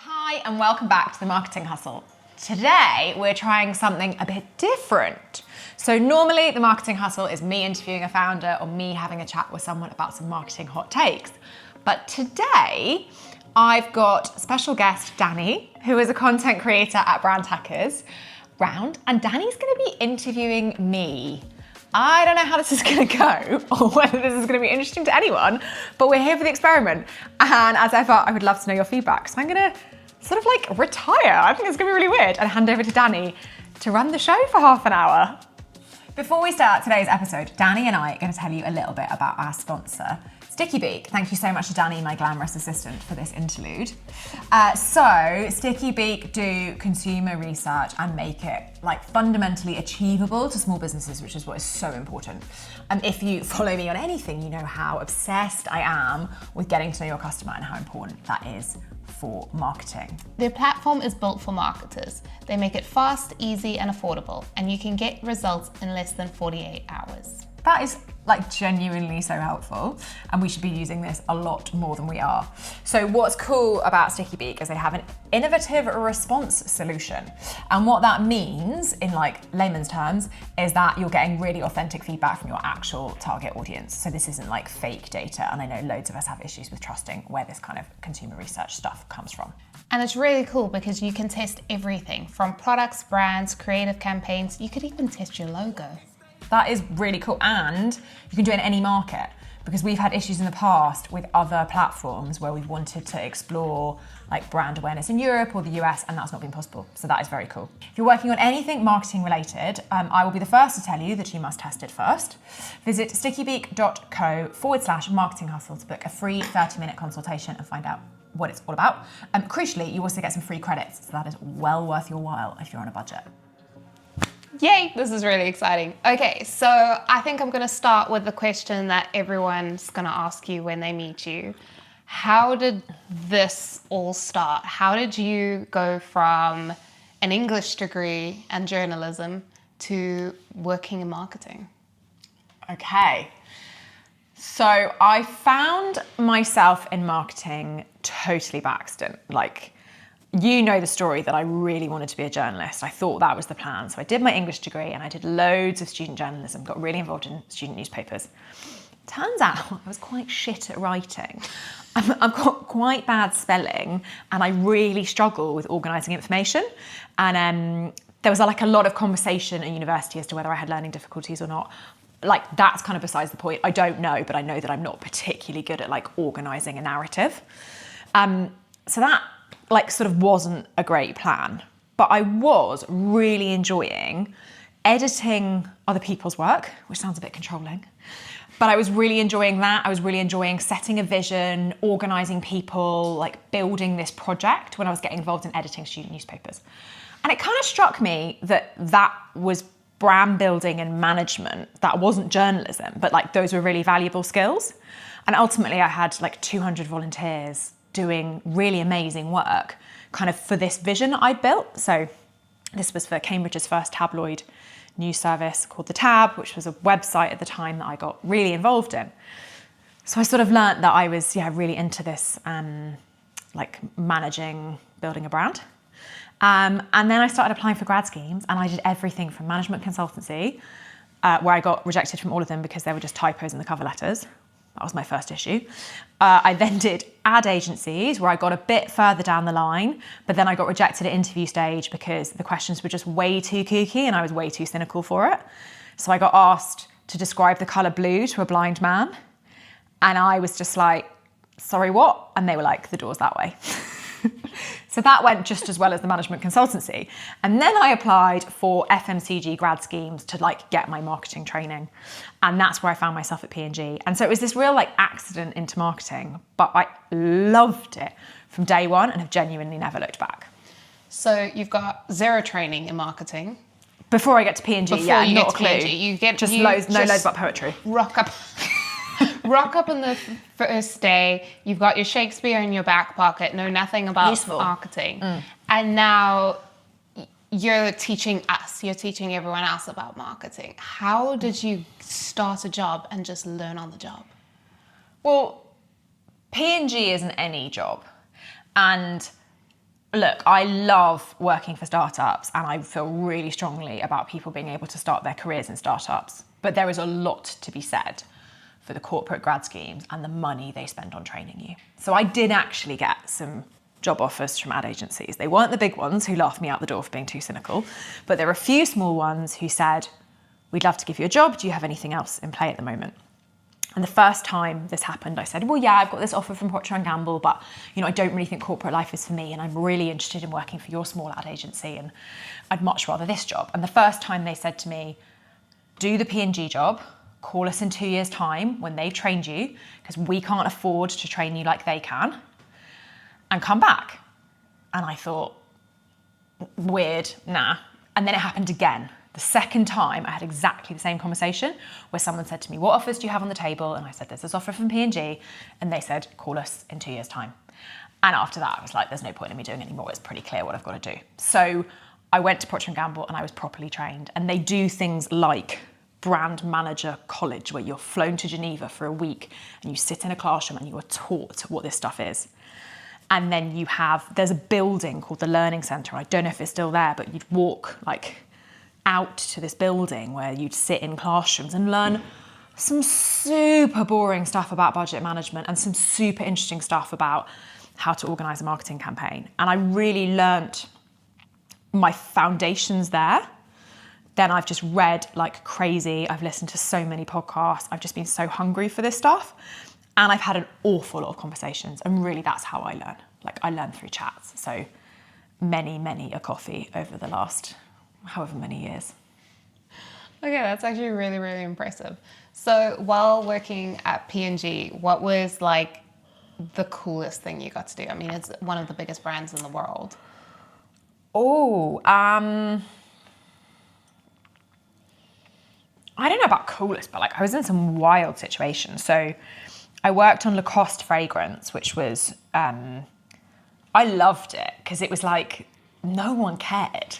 Hi and welcome back to the Marketing Hustle. Today we're trying something a bit different. So normally the Marketing Hustle is me interviewing a founder or me having a chat with someone about some marketing hot takes. But today I've got special guest Danny, who is a content creator at Brand Hackers Round, and Danny's going to be interviewing me. I don't know how this is going to go or whether this is going to be interesting to anyone, but we're here for the experiment. And as ever, I would love to know your feedback. So I'm going to sort of like retire. I think it's going to be really weird and hand over to Danny to run the show for half an hour. Before we start today's episode, Danny and I are going to tell you a little bit about our sponsor, Sticky Beak. Thank you so much to Danny, my glamorous assistant, for this interlude. So Sticky Beak do consumer research and make it like fundamentally achievable to small businesses, which is what is so important. And if you follow me on anything, you know how obsessed I am with getting to know your customer and how important that is for marketing. Their platform is built for marketers. They make it fast, easy, and affordable, and you can get results in less than 48 hours. That is like genuinely so helpful, and we should be using this a lot more than we are. So what's cool about Sticky Beak is they have an innovative response solution. And what that means in like layman's terms is that you're getting really authentic feedback from your actual target audience. So this isn't like fake data, and I know loads of us have issues with trusting where this kind of consumer research stuff comes from. And it's really cool because you can test everything from products, brands, creative campaigns. You could even test your logo. That is really cool, and you can do it in any market, because we've had issues in the past with other platforms where we've wanted to explore like brand awareness in Europe or the US, and that's not been possible. So that is very cool. If you're working on anything marketing related, I will be the first to tell you that you must test it first. Visit stickybeak.co/marketing hustle to book a free 30-minute consultation and find out what it's all about. Crucially, you also get some free credits, so that is well worth your while if you're on a budget. Yay, this is really exciting. Okay, so I think I'm gonna start with the question that everyone's gonna ask you when they meet you. How did this all start? How did you go from an English degree and journalism to working in marketing? Okay, so I found myself in marketing totally by accident. Like, you know the story that I really wanted to be a journalist. I thought that was the plan. So I did my English degree and I did loads of student journalism, got really involved in student newspapers. Turns out I was quite shit at writing. I've got quite bad spelling and I really struggle with organising information. And there was like a lot of conversation at university as to whether I had learning difficulties or not. Like, that's kind of besides the point. I don't know, but I know that I'm not particularly good at like organising a narrative. So that like sort of wasn't a great plan, but I was really enjoying editing other people's work, which sounds a bit controlling, but I was really enjoying that. I was really enjoying setting a vision, organising people, like building this project when I was getting involved in editing student newspapers. And it kind of struck me that that was brand building and management. That wasn't journalism, but like those were really valuable skills. And ultimately I had like 200 volunteers doing really amazing work kind of for this vision that I built. So this was for Cambridge's first tabloid news service called The Tab, which was a website at the time that I got really involved in. So I sort of learnt that I was really into this, like managing, building a brand. And then I started applying for grad schemes, and I did everything from management consultancy, where I got rejected from all of them because there were just typos in the cover letters. That was my first issue. I then did ad agencies where I got a bit further down the line, but then I got rejected at interview stage because the questions were just way too kooky and I was way too cynical for it. So I got asked to describe the colour blue to a blind man. And I was just like, sorry, what? And they were like, the door's that way. So that went just as well as the management consultancy. And then I applied for FMCG grad schemes to like get my marketing training. And that's where I found myself at P&G. And so it was this real like accident into marketing, but I loved it from day one and have genuinely never looked back. So you've got zero training in marketing. Before I get to P&G, yeah, not a clue. You get just loads about poetry. Rock up on the first day, you've got your Shakespeare in your back pocket, know nothing about marketing. And now you're teaching us, you're teaching everyone else about marketing. How did you start a job and just learn on the job? Well, P&G isn't any job. And Look, I love working for startups and I feel really strongly about people being able to start their careers in startups. But there is a lot to be said for the corporate grad schemes and the money they spend on training you. So I did actually get some job offers from ad agencies. They weren't the big ones who laughed me out the door for being too cynical, but there were a few small ones who said, we'd love to give you a job. Do you have anything else in play at the moment? And the first time this happened, I said, well, yeah, I've got this offer from Procter & Gamble, but I don't really think corporate life is for me, and I'm really interested in working for your small ad agency, and I'd much rather this job. And the first time they said to me, do the P&G job, call us in 2 years' time when they've trained you, because we can't afford to train you like they can, and come back. And I thought, weird, nah. And then it happened again. The second time, I had exactly the same conversation where someone said to me, what offers do you have on the table? And I said, there's this offer from P&G. And they said, call us in 2 years' time. And after that, I was like, there's no point in me doing any more. It's pretty clear what I've got to do. So I went to Procter & Gamble and I was properly trained. And they do things like brand manager college, where you're flown to Geneva for a week and you sit in a classroom and you are taught what this stuff is. And then there's a building called the Learning Centre. I don't know if it's still there, but you'd walk out to this building where you'd sit in classrooms and learn some super boring stuff about budget management and some super interesting stuff about how to organise a marketing campaign. And I really learnt my foundations there. Then I've just read like crazy. I've listened to so many podcasts. I've just been so hungry for this stuff. And I've had an awful lot of conversations. And really that's how I learn. I learn through chats. So many a coffee over the last however many years. Okay, that's actually really, really impressive. So while working at P&G, what was the coolest thing you got to do? I mean, it's one of the biggest brands in the world. I don't know about coolest, but I was in some wild situations. So I worked on Lacoste fragrance, which was, I loved it because it was no one cared.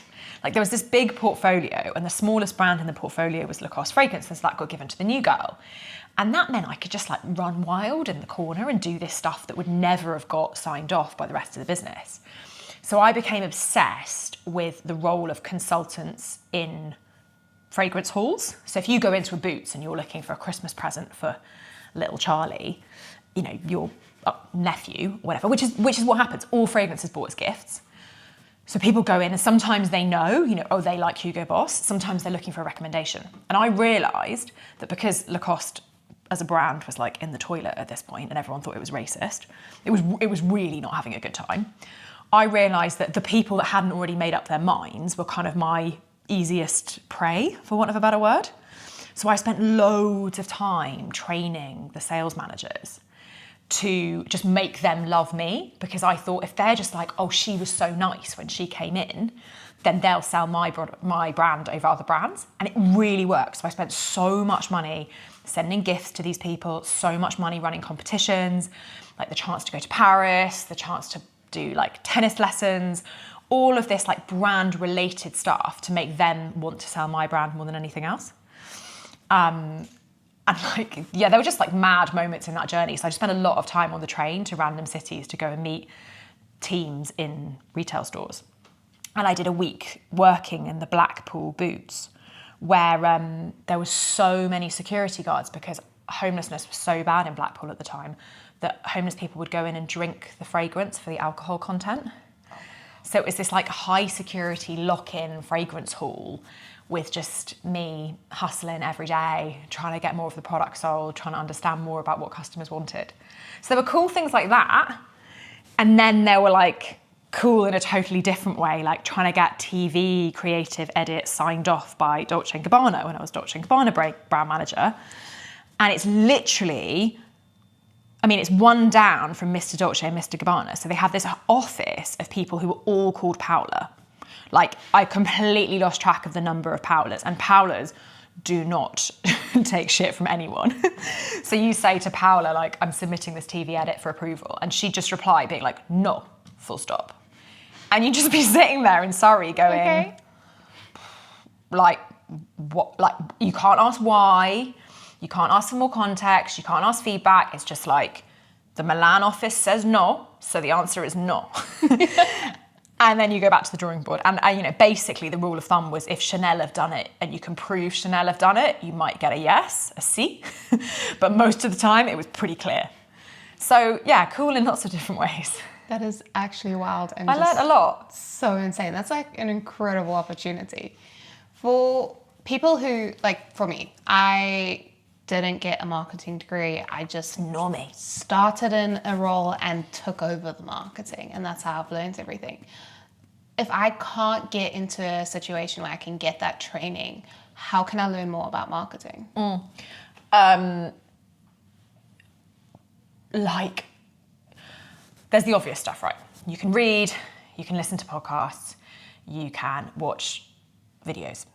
There was this big portfolio and the smallest brand in the portfolio was Lacoste fragrance, and so that got given to the new girl. And that meant I could just run wild in the corner and do this stuff that would never have got signed off by the rest of the business. So I became obsessed with the role of consultants in fragrance halls. So if you go into a Boots and you're looking for a Christmas present for little Charlie, your nephew, whatever, which is what happens. All fragrance is bought as gifts. So people go in and sometimes they know, oh, they like Hugo Boss. Sometimes they're looking for a recommendation. And I realised that because Lacoste as a brand was in the toilet at this point and everyone thought it was racist, it was really not having a good time. I realised that the people that hadn't already made up their minds were kind of my easiest prey, for want of a better word. So I spent loads of time training the sales managers to just make them love me, because I thought if they're just oh, she was so nice when she came in, then they'll sell my brand over other brands. And it really worked. So I spent so much money sending gifts to these people, so much money running competitions, the chance to go to Paris, the chance to do tennis lessons, all of this brand related stuff to make them want to sell my brand more than anything else. And there were just mad moments in that journey. So I just spent a lot of time on the train to random cities to go and meet teams in retail stores. And I did a week working in the Blackpool Boots, where there was so many security guards because homelessness was so bad in Blackpool at the time that homeless people would go in and drink the fragrance for the alcohol content. So it was this high security lock-in fragrance hall with just me hustling every day, trying to get more of the product sold, trying to understand more about what customers wanted. So there were cool things like that. And then there were cool in a totally different way, trying to get TV creative edits signed off by Dolce & Gabbana when I was Dolce & Gabbana brand manager. And it's literally, it's one down from Mr. Dolce and Mr. Gabbana. So they have this office of people who are all called Paola. I completely lost track of the number of Paolas, and Paolas do not take shit from anyone. So you say to Paola, I'm submitting this TV edit for approval, and she'd just reply being no, full stop. And you'd just be sitting there in Surrey going, okay. What? You can't ask why, you can't ask for more context, you can't ask feedback. It's just the Milan office says no, so the answer is no. And then you go back to the drawing board. And basically the rule of thumb was if Chanel have done it and you can prove Chanel have done it, you might get a yes, a C. But most of the time it was pretty clear. So yeah, cool in lots of different ways. That is actually wild. And I learned a lot. So insane. That's like an incredible opportunity. For people who, like for me, I didn't get a marketing degree. I just Normie. started in a role and took over the marketing. And that's how I've learned everything. If I can't get into a situation where I can get that training, how can I learn more about marketing? There's the obvious stuff, right? You can read, you can listen to podcasts, you can watch videos.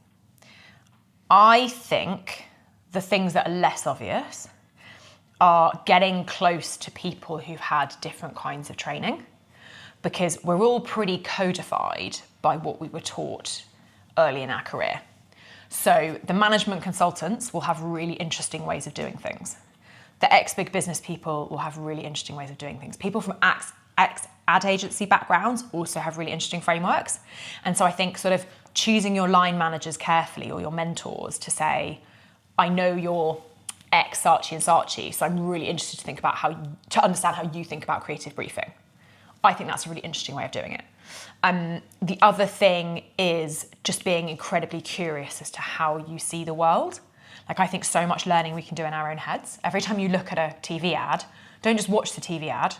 I think the things that are less obvious are getting close to people who've had different kinds of training, because we're all pretty codified by what we were taught early in our career. So the management consultants will have really interesting ways of doing things. The ex-big business people will have really interesting ways of doing things. People from ex-ad agency backgrounds also have really interesting frameworks. And so I think sort of choosing your line managers carefully or your mentors to say, I know you're ex Saatchi and Saatchi, so I'm really interested to understand how you think about creative briefing. I think that's a really interesting way of doing it. The other thing is just being incredibly curious as to how you see the world. Like, I think so much learning we can do in our own heads. Every time you look at a TV ad, don't just watch the TV ad.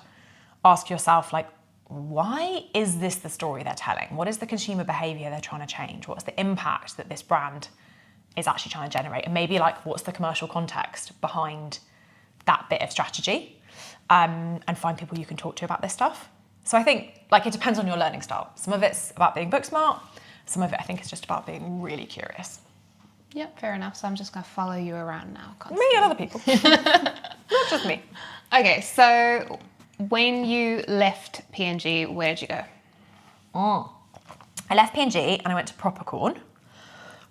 Ask yourself, like, why is this the story they're telling? What is the consumer behavior they're trying to change? What's the impact that this brand is actually trying to generate? And maybe, like, what's the commercial context behind that bit of strategy? And find people you can talk to about this stuff. So I think, like, it depends on your learning style. Some of it's about being book smart. Some of it, I think, is just about being really curious. Yep, fair enough. So I'm just going to follow you around now. Constantly. Me and other people. Not just me. Okay, so when you left P&G, where did you go? I left P&G and I went to Propercorn,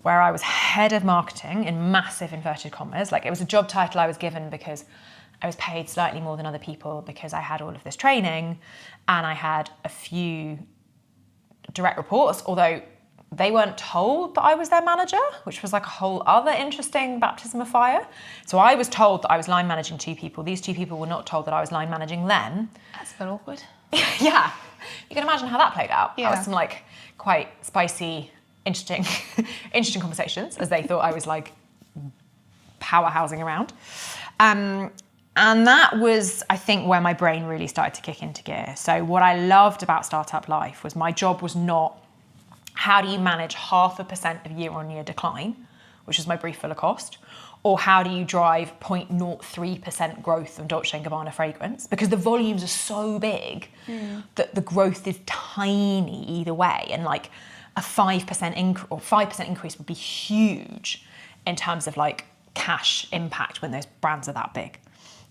where I was head of marketing in massive inverted commas. Like, it was a job title I was given because I was paid slightly more than other people because I had all of this training and I had a few direct reports, although they weren't told that I was their manager, which was like a whole other interesting baptism of fire. So I was told that I was line managing 2 people. These 2 people were not told that I was line managing them. That's a bit awkward. Yeah. You can imagine how that played out. Yeah. That was some like quite spicy, interesting conversations, as they thought I was like powerhousing around. And that was, I think, where my brain really started to kick into gear. So what I loved about startup life was my job was not how do you manage 0.5% of year-on-year decline, which was my brief for Lacoste, or how do you drive 0.03% growth of Dolce & Gabbana fragrance? Because the volumes are so big that the growth is tiny either way. And like a 5% increase would be huge in terms of like cash impact when those brands are that big.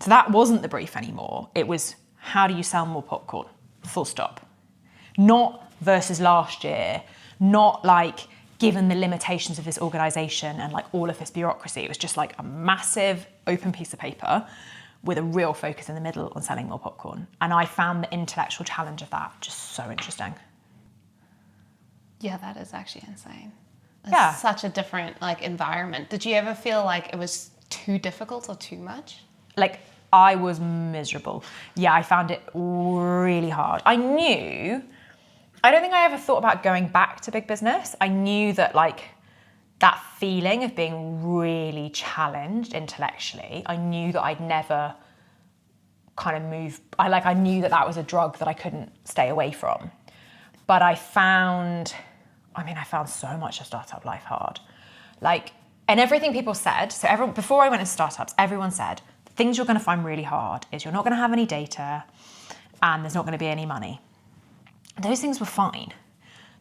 So that wasn't the brief anymore. It was, how do you sell more popcorn? Full stop. Not versus last year, not like given the limitations of this organization and like all of this bureaucracy. It was just like a massive open piece of paper with a real focus in the middle on selling more popcorn. And I found the intellectual challenge of that just so interesting. Yeah, that is actually insane. It's Yeah. such a different like environment. Did you ever feel like it was too difficult or too much? Like, I was miserable. Yeah, I found it really hard. I don't think I ever thought about going back to big business. I knew that like that feeling of being really challenged intellectually, I knew that I'd never kind of move. I knew that was a drug that I couldn't stay away from. But I found so much of startup life hard. Like, and everything people said, before I went into startups, everyone said, the things you're going to find really hard is you're not going to have any data and there's not going to be any money. Those things were fine.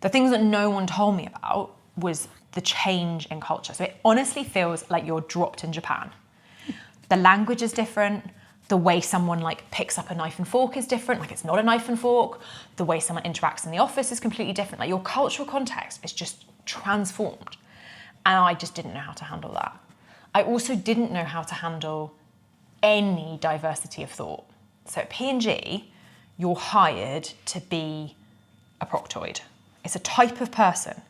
The things that no one told me about was the change in culture. So it honestly feels like you're dropped in Japan. The language is different. The way someone like picks up a knife and fork is different. Like, it's not a knife and fork. The way someone interacts in the office is completely different. Like, your cultural context is just transformed. And I just didn't know how to handle that. I also didn't know how to handle any diversity of thought. So at P&G, you're hired to be a proctoid. It's a type of person.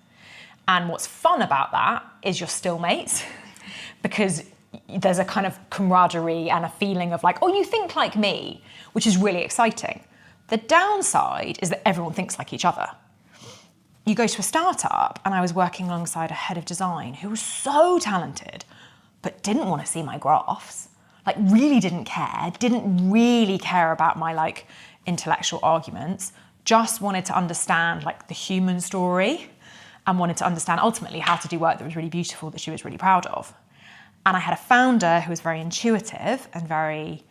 And what's fun about that is you're still mates because there's a kind of camaraderie and a feeling of like, oh, you think like me, which is really exciting. The downside is that everyone thinks like each other. You go to a startup and I was working alongside a head of design who was so talented, but didn't want to see my graphs, like really didn't really care about my like intellectual arguments, just wanted to understand like the human story and wanted to understand ultimately how to do work that was really beautiful, that she was really proud of. And I had a founder who was very intuitive and very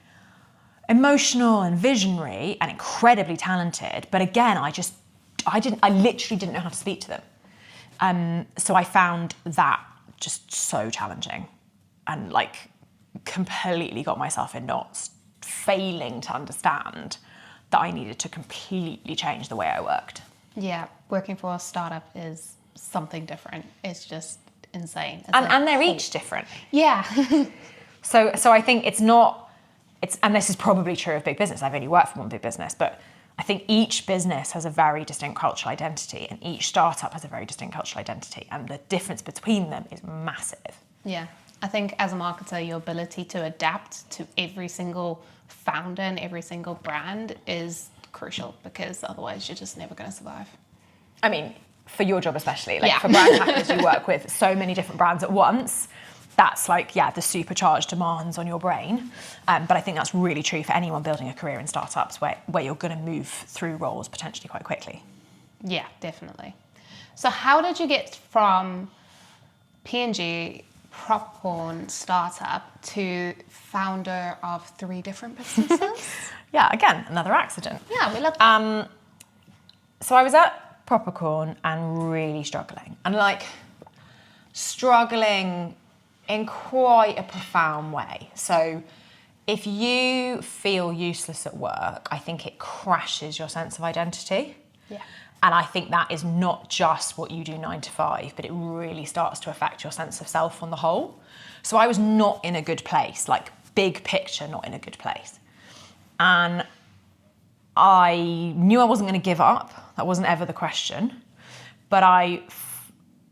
emotional and visionary and incredibly talented. But again, I literally didn't know how to speak to them. So I found that just so challenging and like completely got myself in knots, failing to understand that I needed to completely change the way I worked. Yeah, working for a startup is something different. It's just insane. And they're each different. Yeah. So I think and this is probably true of big business. I've only worked for one big business, but I think each business has a very distinct cultural identity and each startup has a very distinct cultural identity. And the difference between them is massive. Yeah. I think as a marketer, your ability to adapt to every single founder and every single brand is crucial because otherwise you're just never going to survive. I mean, for your job especially, like for brand hackers, you work with so many different brands at once. That's like, the supercharged demands on your brain. But I think that's really true for anyone building a career in startups where you're going to move through roles potentially quite quickly. Yeah, definitely. So how did you get from P&G, popcorn startup to founder of 3 different businesses? Yeah, again, another accident. Yeah, we love that. So I was at Popcorn and really struggling. And like struggling in quite a profound way. So if you feel useless at work, I think it crashes your sense of identity. Yeah. And I think that is not just what you do 9 to 5, but it really starts to affect your sense of self on the whole. So I was not in a good place, like big picture, not in a good place. And I knew I wasn't going to give up. That wasn't ever the question. But I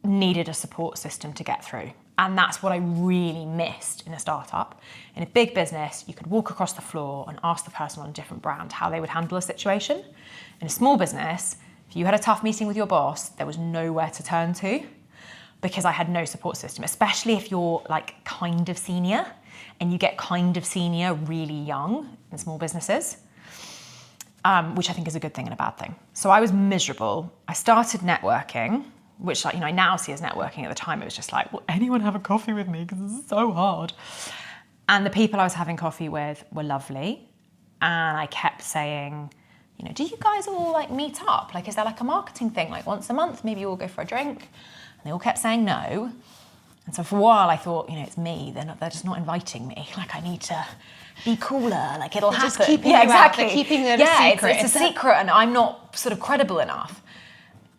needed a support system to get through. And that's what I really missed in a startup. In a big business, you could walk across the floor and ask the person on a different brand how they would handle a situation. In a small business, if you had a tough meeting with your boss, there was nowhere to turn to because I had no support system, especially if you're like kind of senior and you get kind of senior really young in small businesses. Which I think is a good thing and a bad thing. So I was miserable. I started networking, which I now see as networking. At the time, it was just like, will anyone have a coffee with me? Because this is so hard. And the people I was having coffee with were lovely. And I kept saying, do you guys all like meet up? Like, is there like a marketing thing, like once a month? Maybe you all go for a drink? And they all kept saying no. And so for a while I thought, it's me. They're just not inviting me. Like I need to be cooler, like it'll happen. Just keeping exactly. Keeping it a secret. It's a secret and I'm not sort of credible enough.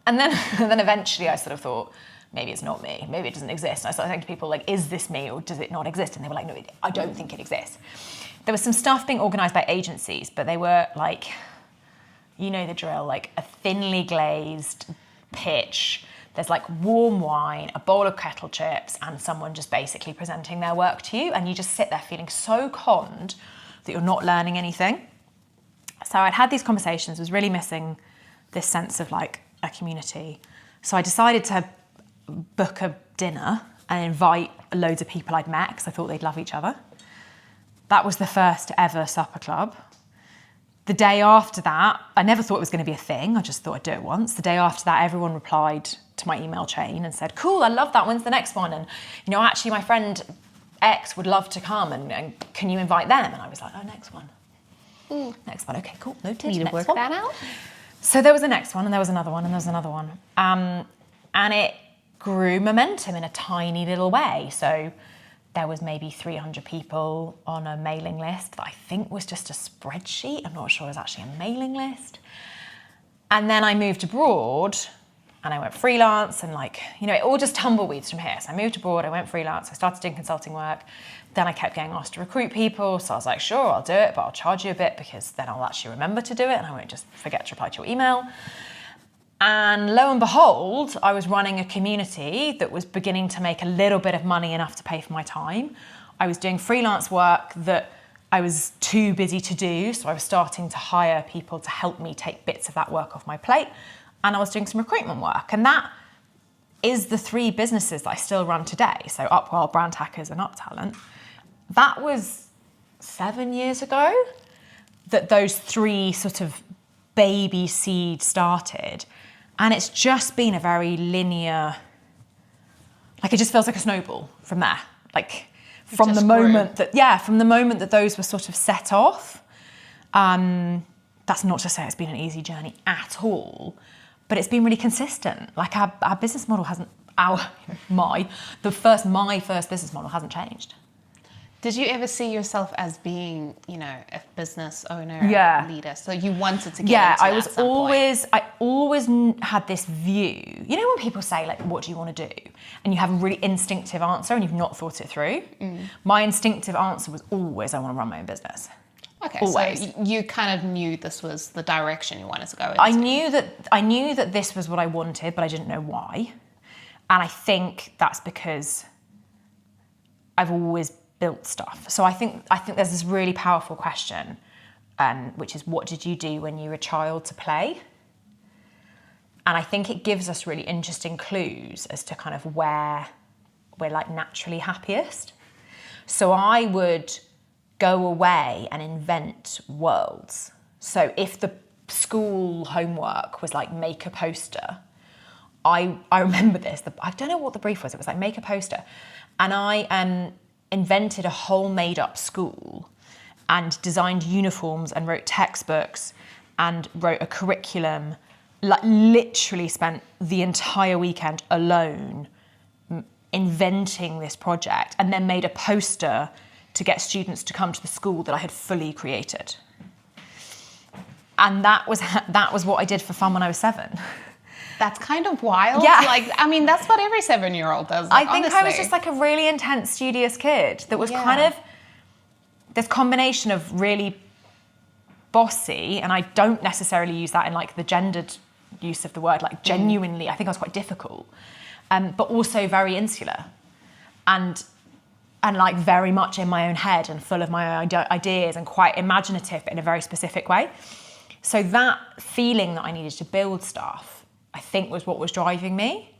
And then eventually I sort of thought, maybe it's not me, maybe it doesn't exist. And I started saying to people like, is this me or does it not exist? And they were like, no, I don't think it exists. There was some stuff being organised by agencies, but they were like, the drill, like a thinly glazed pitch. There's like warm wine, a bowl of kettle chips, and someone just basically presenting their work to you. And you just sit there feeling so conned that you're not learning anything. So I'd had these conversations, was really missing this sense of like a community. So I decided to book a dinner and invite loads of people I'd met because I thought they'd love each other. That was the first ever supper club. The day after that, I never thought it was going to be a thing. I just thought I'd do it once. The day after that, everyone replied to my email chain and said, cool, I love that. When's the next one? And, actually my friend X would love to come and can you invite them? And I was like, oh, next one. Next one. Okay, cool. Noted. Need to work that out. So there was a next one and there was another one and there was another one. And it grew momentum in a tiny little way. So there was maybe 300 people on a mailing list that I think was just a spreadsheet. I'm not sure it was actually a mailing list. And then I moved abroad and I went freelance and it all just tumbleweeds from here. So I moved abroad, I went freelance, I started doing consulting work. Then I kept getting asked to recruit people. So I was like, sure, I'll do it, but I'll charge you a bit because then I'll actually remember to do it and I won't just forget to reply to your email. And lo and behold, I was running a community that was beginning to make a little bit of money, enough to pay for my time. I was doing freelance work that I was too busy to do, so I was starting to hire people to help me take bits of that work off my plate. And I was doing some recruitment work. And that is the 3 businesses that I still run today. So Upwell, Brand Hackers and UpTalent. That was 7 years ago that those 3 sort of baby seeds started. And it's just been a very linear, like it just feels like a snowball from there. Like from the moment that those were sort of set off. That's not to say it's been an easy journey at all, but it's been really consistent. Like our business model hasn't, my first business model hasn't changed. Did you ever see yourself as being, a business owner, leader? So you wanted to get into that at some point. I always had this view. You know when people say, like, what do you want to do? And you have a really instinctive answer and you've not thought it through. My instinctive answer was always, I want to run my own business. Okay, always. So you kind of knew this was the direction you wanted to go into. I knew that this was what I wanted, but I didn't know why. And I think that's because I've always built stuff. So I think there's this really powerful question, which is, what did you do when you were a child to play? And I think it gives us really interesting clues as to kind of where we're like naturally happiest. So I would go away and invent worlds. So if the school homework was like make a poster, I remember this. I don't know what the brief was. It was like make a poster, and I invented a whole made-up school and designed uniforms and wrote textbooks and wrote a curriculum, like literally spent the entire weekend alone inventing this project, and then made a poster to get students to come to the school that I had fully created. And that was what I did for fun when I was 7. That's kind of wild. Yeah. Like, I mean, that's what every 7-year-old does. I think honestly. I was just like a really intense, studious kid that was kind of this combination of really bossy, and I don't necessarily use that in like the gendered use of the word, like genuinely, I think I was quite difficult, but also very insular and like very much in my own head and full of my own ideas and quite imaginative, but in a very specific way. So that feeling that I needed to build stuff, I think, was what was driving me.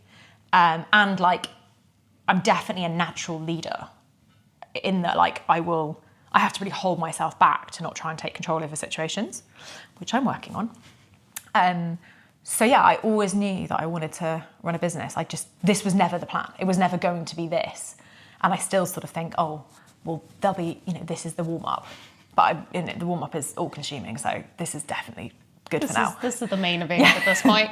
And like, I'm definitely a natural leader in that, like, I have to really hold myself back to not try and take control over situations, which I'm working on. So yeah, I always knew that I wanted to run a business. This was never the plan. It was never going to be this. And I still sort of think, oh, well, there'll be, this is the warm up. But the warm up is all consuming. So this is definitely good for now. This is the main event at this point.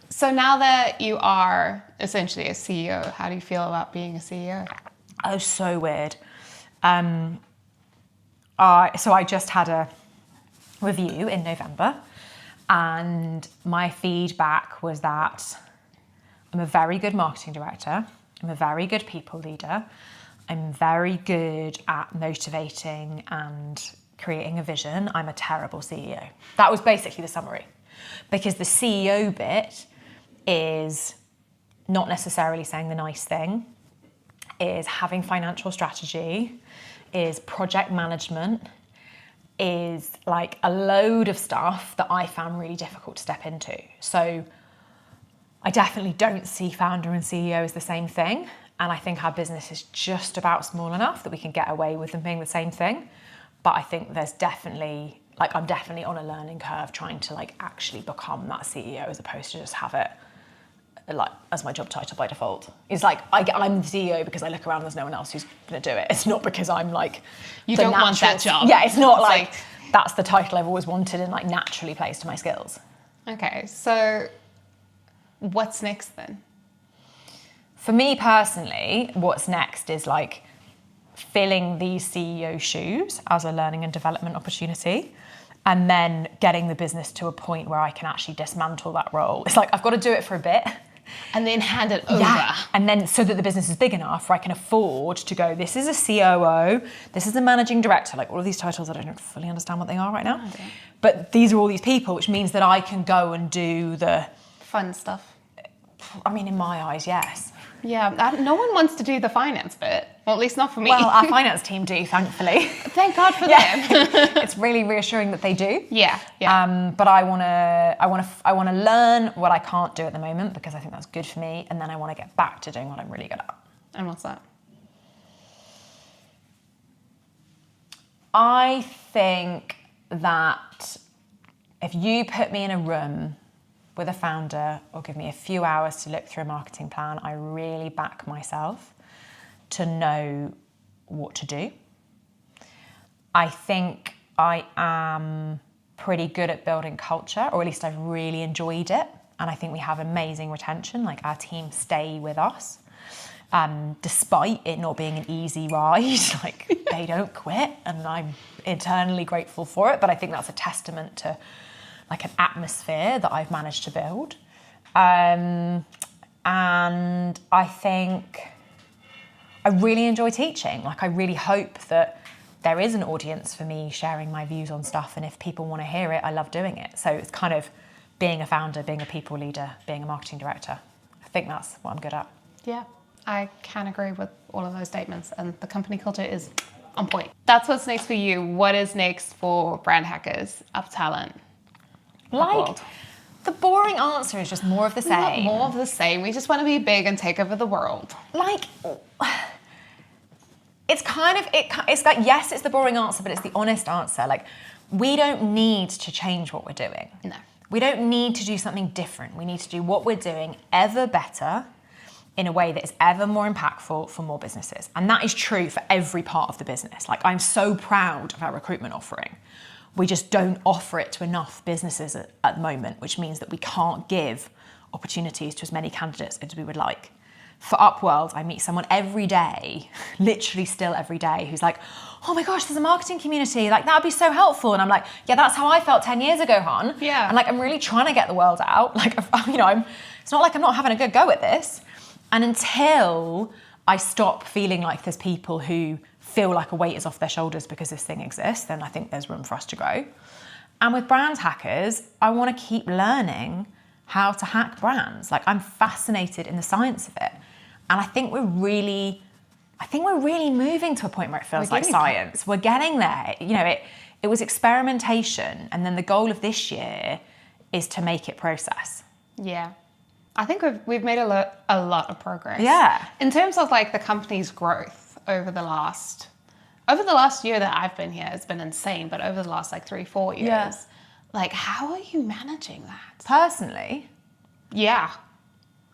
So now that you are essentially a CEO, how do you feel about being a CEO? Oh, so weird. So I just had a review in November, and my feedback was that I'm a very good marketing director. I'm a very good people leader. I'm very good at motivating and creating a vision. I'm a terrible CEO. That was basically the summary, because the CEO bit is not necessarily saying the nice thing, is having financial strategy, is project management, is like a load of stuff that I found really difficult to step into. So I definitely don't see founder and CEO as the same thing. And I think our business is just about small enough that we can get away with them being the same thing. But I think there's definitely, like, I'm definitely on a learning curve trying to like actually become that CEO as opposed to just have it like as my job title by default. It's like I'm the CEO because I look around, there's no one else who's going to do it. It's not because I'm like you don't want that job. Yeah, it's not like that's the title I've always wanted and like naturally plays to my skills. Okay, so what's next then? For me personally, what's next is like filling these CEO shoes as a learning and development opportunity, and then getting the business to a point where I can actually dismantle that role. It's like I've got to do it for a bit. And then hand it over. Yeah. And then so that the business is big enough where I can afford to go, this is a COO, this is a managing director, like all of these titles, I don't fully understand what they are right now. Okay. But these are all these people, which means that I can go and do the Fun stuff. I mean, in my eyes, yes. Yeah, no one wants to do the finance bit. Well, at least not for me. Well, our finance team do, thankfully. Thank God for them. It's really reassuring that they do. Yeah. But I want to learn what I can't do at the moment because I think that's good for me, and then I want to get back to doing what I'm really good at. And what's that? I think that if you put me in a room with a founder or give me a few hours to look through a marketing plan, I really back myself to know what to do. I think I am pretty good at building culture, or at least I've really enjoyed it. And I think we have amazing retention, like our team stay with us. Despite it not being an easy ride, like they don't quit, and I'm eternally grateful for it. But I think that's a testament to like an atmosphere that I've managed to build. And I think I really enjoy teaching. Like I really hope that there is an audience for me sharing my views on stuff, and if people want to hear it, I love doing it. So it's kind of being a founder, being a people leader, being a marketing director. I think that's what I'm good at. Yeah, I can agree with all of those statements, and the company culture is on point. That's what's next for you. What is next for Brand Hackers, Up Talent? Like, the boring answer is just more of the same. More of the same. We just want to be big and take over the world. Like, it's kind of, it's like, yes, it's the boring answer, but it's the honest answer. Like, we don't need to change what we're doing. No. We don't need to do something different. We need to do what we're doing ever better in a way that is ever more impactful for more businesses. And that is true for every part of the business. Like, I'm so proud of our recruitment offering. We just don't offer it to enough businesses at the moment, which means that we can't give opportunities to as many candidates as we would like. For Upworld, I meet someone every day, literally still every day, who's like, oh my gosh, there's a marketing community. Like, that would be so helpful. And I'm like, yeah, that's how I felt 10 years ago, hon. Yeah. And like, I'm really trying to get the world out. Like, you know, it's not like I'm not having a good go at this. And until I stop feeling like there's people who feel like a weight is off their shoulders because this thing exists, then I think there's room for us to grow. And with Brand Hackers, I want to keep learning how to hack brands. Like, I'm fascinated in the science of it. And I think we're really moving to a point where it feels like science. We're getting there. You know, it was experimentation, and then the goal of this year is to make it process. Yeah. I think we've made a lot of progress. Yeah. In terms of like the company's growth over the last year that I've been here, it's been insane, but over the last like 3-4 years, like, how are you managing that? Personally, yeah.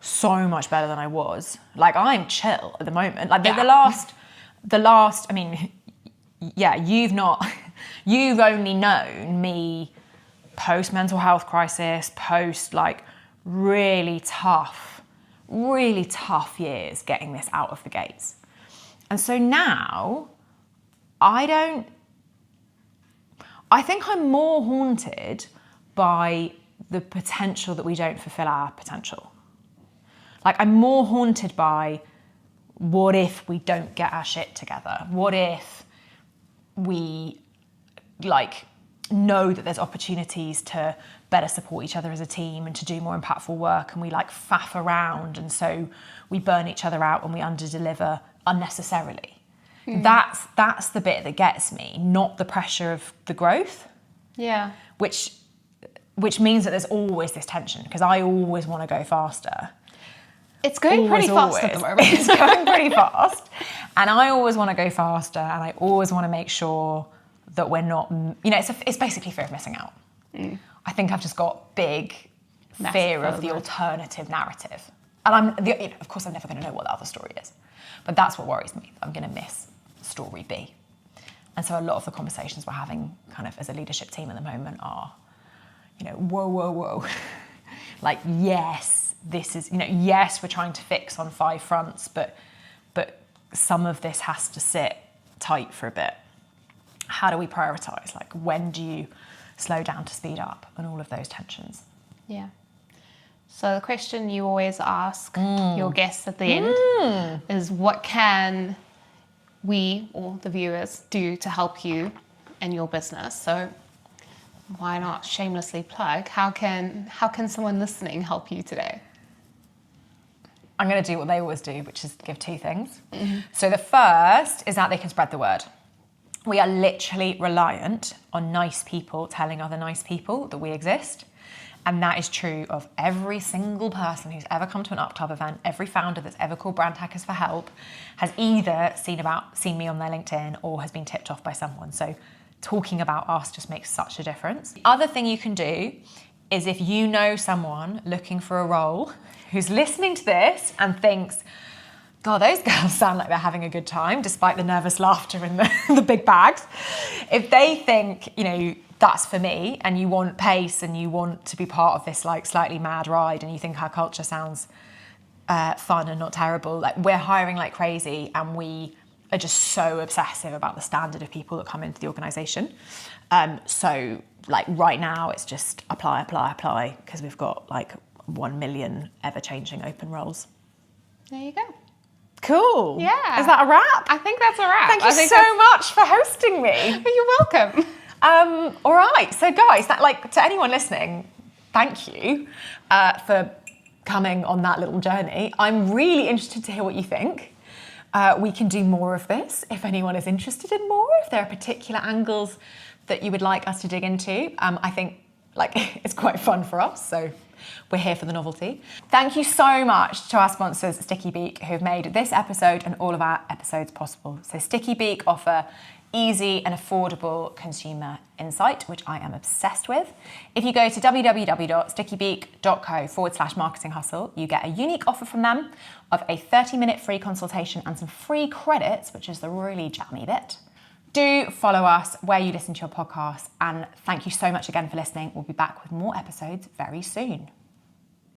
So much better than I was. Like, I'm chill at the moment. Like, the last, I mean, yeah, you've only known me post mental health crisis, post like really tough years getting this out of the gates. And so now I think I'm more haunted by the potential that we don't fulfill our potential. Like, I'm more haunted by, what if we don't get our shit together? What if we like know that there's opportunities to better support each other as a team and to do more impactful work, and we like faff around, and so we burn each other out and we underdeliver unnecessarily. That's the bit that gets me, not the pressure of the growth. Yeah. Which means that there's always this tension, because I always want to go faster. It's going pretty fast at the moment. It's going pretty fast. And I always want to go faster, and I always want to make sure that we're not, you know, it's basically fear of missing out. I think I've just got big fear of the alternative narrative. And of course, I'm never going to know what the other story is. But that's what worries me. I'm going to miss story B. And so a lot of the conversations we're having kind of as a leadership team at the moment are, you know, whoa. Like, yes, this is, you know, yes, we're trying to fix on 5 fronts, but some of this has to sit tight for a bit. How do we prioritize? Like, when do you slow down to speed up, and all of those tensions? Yeah. So the question you always ask your guests at the end is, what can we, or the viewers, do to help you and your business? So why not shamelessly plug? How can someone listening help you today? I'm going to do what they always do, which is give two things. So the first is that they can spread the word. We are literally reliant on nice people telling other nice people that we exist. And that is true of every single person who's ever come to an Up Club event. Every founder that's ever called Brand Hackers for help has either seen me on their LinkedIn or has been tipped off by someone. So talking about us just makes such a difference. The other thing you can do is if you know someone looking for a role who's listening to this and thinks, God, those girls sound like they're having a good time despite the nervous laughter and the big bags. If they think, that's for me, and you want pace and you want to be part of this like slightly mad ride and you think our culture sounds fun and not terrible, like we're hiring like crazy and we are just so obsessive about the standard of people that come into the organisation. So like right now it's just apply, because we've got like 1 million ever-changing open roles. There you go. Cool. Yeah. Is that a wrap? I think that's a wrap. Thank you so much for hosting me. You're welcome. All right. So guys, to anyone listening, thank you for coming on that little journey. I'm really interested to hear what you think. We can do more of this if anyone is interested in more, if there are particular angles that you would like us to dig into. I think it's quite fun for us, so we're here for the novelty. Thank you so much to our sponsors, Sticky Beak, who've made this episode and all of our episodes possible. So Sticky Beak offer easy and affordable consumer insight, which I am obsessed with. If you go to www.stickybeak.co/marketing hustle, you get a unique offer from them of a 30-minute free consultation and some free credits, which is the really jammy bit. Do follow us where you listen to your podcasts, and thank you so much again for listening. We'll be back with more episodes very soon.